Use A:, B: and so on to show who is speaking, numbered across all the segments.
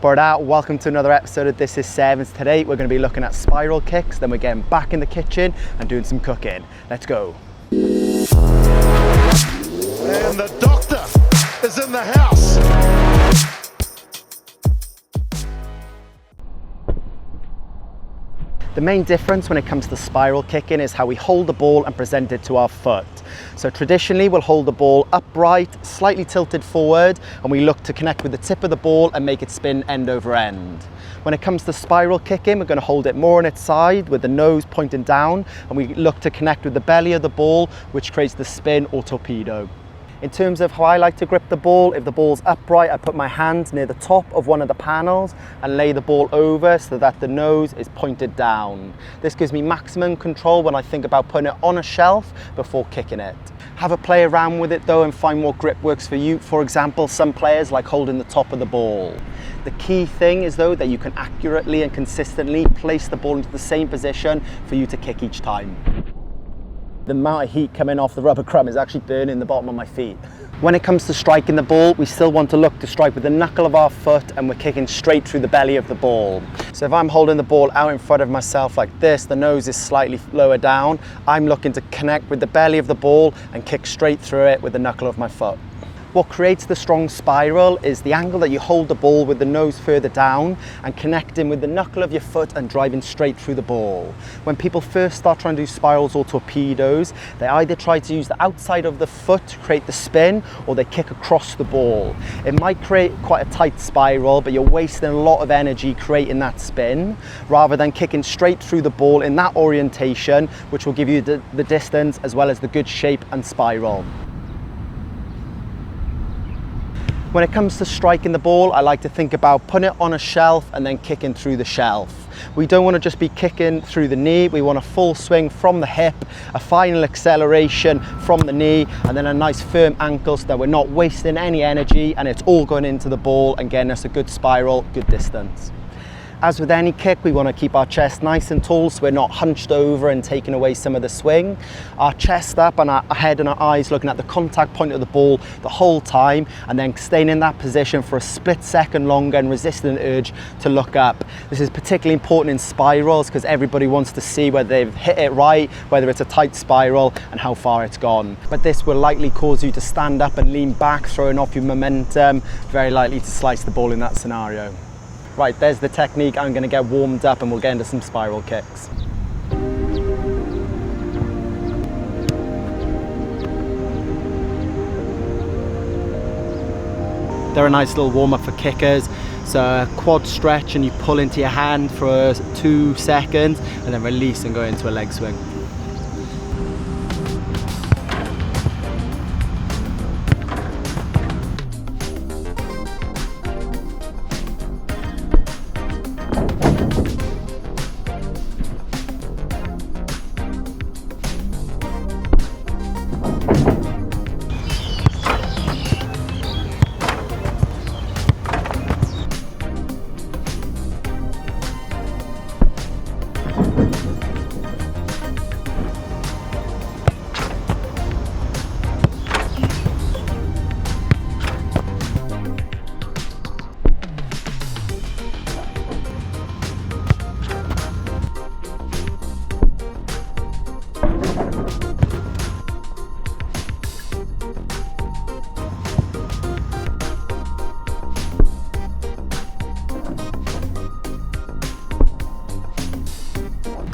A: Borda, welcome to another episode of This Is Sevens. Today we're going to be looking at spiral kicks, then we're getting back in the kitchen and doing some cooking. Let's go.
B: And the doctor is in the house.
A: The main difference when it comes to spiral kicking is how we hold the ball and present it to our foot. So traditionally we'll hold the ball upright, slightly tilted forward, and we look to connect with the tip of the ball and make it spin end over end. When it comes to spiral kicking, we're going to hold it more on its side with the nose pointing down, and we look to connect with the belly of the ball, which creates the spin or torpedo. In terms of how I like to grip the ball, if the ball's upright, I put my hand near the top of one of the panels and lay the ball over so that the nose is pointed down. This gives me maximum control when I think about putting it on a shelf before kicking it. Have a play around with it though and find what grip works for you. For example, some players like holding the top of the ball. The key thing is though that you can accurately and consistently place the ball into the same position for you to kick each time. The amount of heat coming off the rubber crumb is actually burning the bottom of my feet. When it comes to striking the ball, we still want to look to strike with the knuckle of our foot and we're kicking straight through the belly of the ball. So if I'm holding the ball out in front of myself like this, the nose is slightly lower down, I'm looking to connect with the belly of the ball and kick straight through it with the knuckle of my foot. What creates the strong spiral is the angle that you hold the ball with the nose further down and connecting with the knuckle of your foot and driving straight through the ball. When people first start trying to do spirals or torpedoes, they either try to use the outside of the foot to create the spin or they kick across the ball. It might create quite a tight spiral, but you're wasting a lot of energy creating that spin rather than kicking straight through the ball in that orientation, which will give you the distance as well as the good shape and spiral. When it comes to striking the ball, I like to think about putting it on a shelf and then kicking through the shelf. We don't want to just be kicking through the knee, we want a full swing from the hip, a final acceleration from the knee, and then a nice firm ankle so that we're not wasting any energy and it's all going into the ball and getting us a good spiral, good distance. As with any kick, we want to keep our chest nice and tall so we're not hunched over and taking away some of the swing. Our chest up and our head and our eyes looking at the contact point of the ball the whole time and then staying in that position for a split second longer and resisting the urge to look up. This is particularly important in spirals because everybody wants to see whether they've hit it right, whether it's a tight spiral and how far it's gone. But this will likely cause you to stand up and lean back, throwing off your momentum, very likely to slice the ball in that scenario. Right, there's the technique. I'm going to get warmed up and we'll get into some spiral kicks. They're a nice little warm up for kickers. So a quad stretch and you pull into your hand for 2 seconds and then release and go into a leg swing.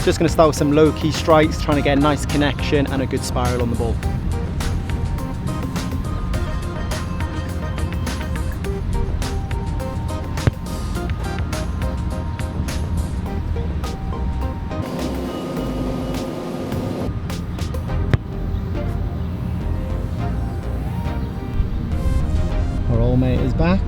A: Just going to start with some low-key strikes, trying to get a nice connection and a good spiral on the ball. Our old mate is back.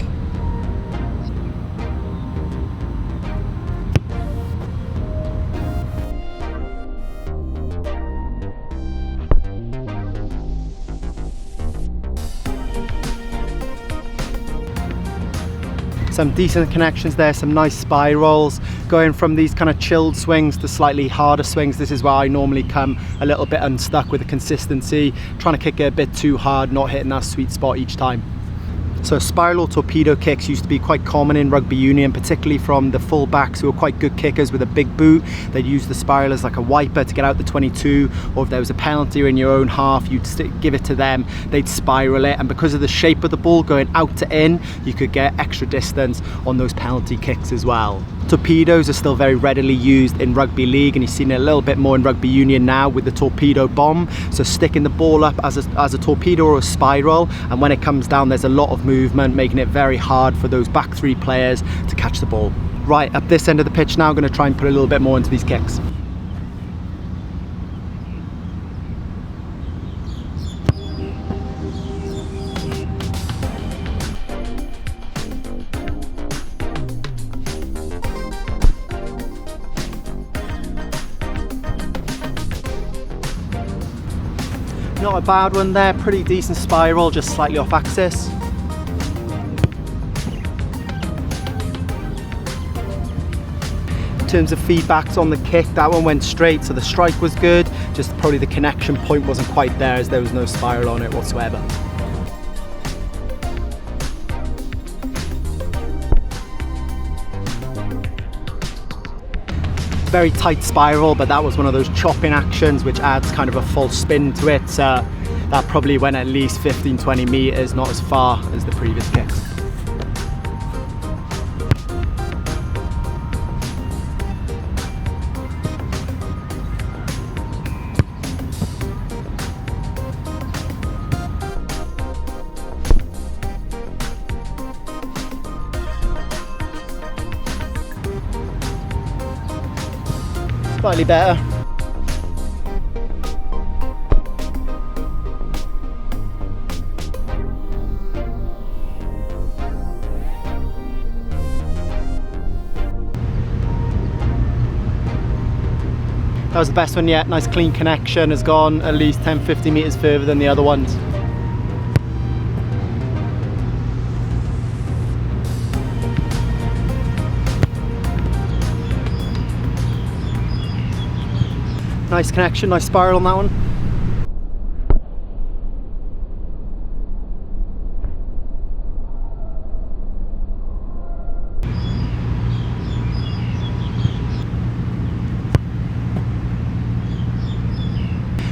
A: Some decent connections there, some nice spirals, going from these kind of chilled swings to slightly harder swings. This is where I normally come a little bit unstuck with the consistency, trying to kick it a bit too hard, not hitting that sweet spot each time. So spiral or torpedo kicks used to be quite common in rugby union, particularly from the full-backs who were quite good kickers with a big boot. They'd use the spiral as like a wiper to get out the 22, or if there was a penalty in your own half, you'd give it to them, they'd spiral it, and because of the shape of the ball going out to in, you could get extra distance on those penalty kicks as well. Torpedoes are still very readily used in rugby league, and you've seen it a little bit more in rugby union now with the torpedo bomb. So sticking the ball up as a torpedo or a spiral, and when it comes down there's a lot of movement, making it very hard for those back three players to catch the ball. Right, up this end of the pitch now, I'm going to try and put a little bit more into these kicks. Not a bad one there, pretty decent spiral, just slightly off axis. In terms of feedbacks on the kick, that one went straight, so the strike was good, just probably the connection point wasn't quite there as there was no spiral on it whatsoever. Very tight spiral, but that was one of those chopping actions which adds kind of a false spin to it. That probably went at least 15-20 meters, not as far as the previous kicks. Slightly better. That was the best one yet. Nice clean connection, has gone at least 10-15 meters further than the other ones. Nice connection, nice spiral on that one.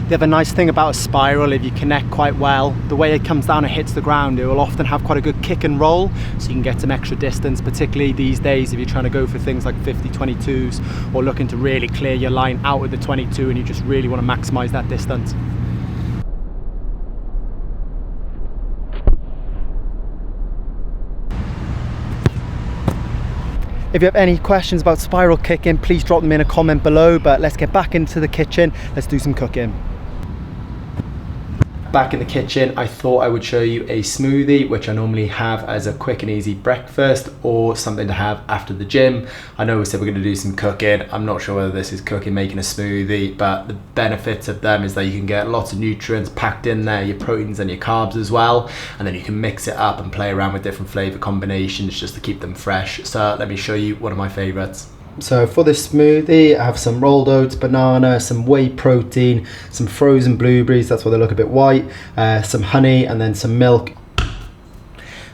A: The other nice thing about a spiral, if you connect quite well, the way it comes down and hits the ground, it will often have quite a good kick and roll, so you can get some extra distance, particularly these days if you're trying to go for things like 50-22s or looking to really clear your line out with the 22 and you just really want to maximize that distance. If you have any questions about spiral kicking, please drop them in a comment below, but let's get back into the kitchen, let's do some cooking. Back in the kitchen, I thought I would show you a smoothie, which I normally have as a quick and easy breakfast or something to have after the gym. I know we said we're going to do some cooking. I'm not sure whether this is cooking, making a smoothie, but the benefit of them is that you can get lots of nutrients packed in there, your proteins and your carbs as well, and then you can mix it up and play around with different flavor combinations just to keep them fresh. So let me show you one of my favorites. So for this smoothie, I have some rolled oats, banana, some whey protein, some frozen blueberries, that's why they look a bit white, some honey, and then some milk.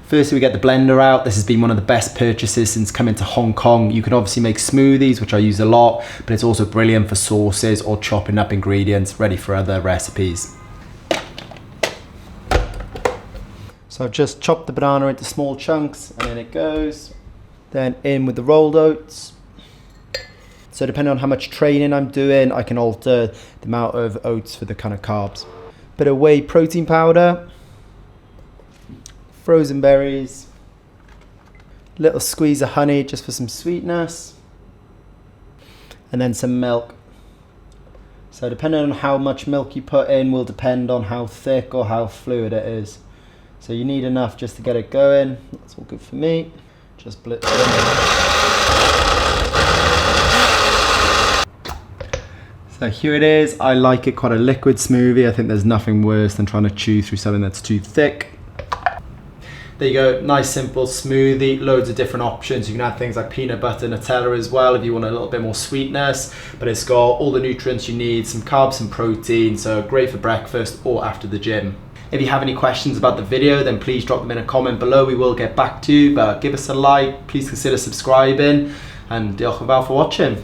A: Firstly, we get the blender out. This has been one of the best purchases since coming to Hong Kong. You can obviously make smoothies, which I use a lot, but it's also brilliant for sauces or chopping up ingredients ready for other recipes. So I've just chopped the banana into small chunks, and in it goes. Then in with the rolled oats. So depending on how much training I'm doing, I can alter the amount of oats for the kind of carbs. Bit of whey protein powder, frozen berries, little squeeze of honey just for some sweetness, and then some milk. So depending on how much milk you put in will depend on how thick or how fluid it is. So you need enough just to get it going. That's all good for me. Just blitz it in. So here it is. I like it quite a liquid smoothie. I think there's nothing worse than trying to chew through something that's too thick. There you go, nice simple smoothie, loads of different options. You can add things like peanut butter, Nutella as well if you want a little bit more sweetness, but it's got all the nutrients you need, some carbs and protein, so great for breakfast or after the gym. If you have any questions about the video, then please drop them in a comment below. We will get back to you, but give us a like, please consider subscribing, and diolch yn fawr for watching.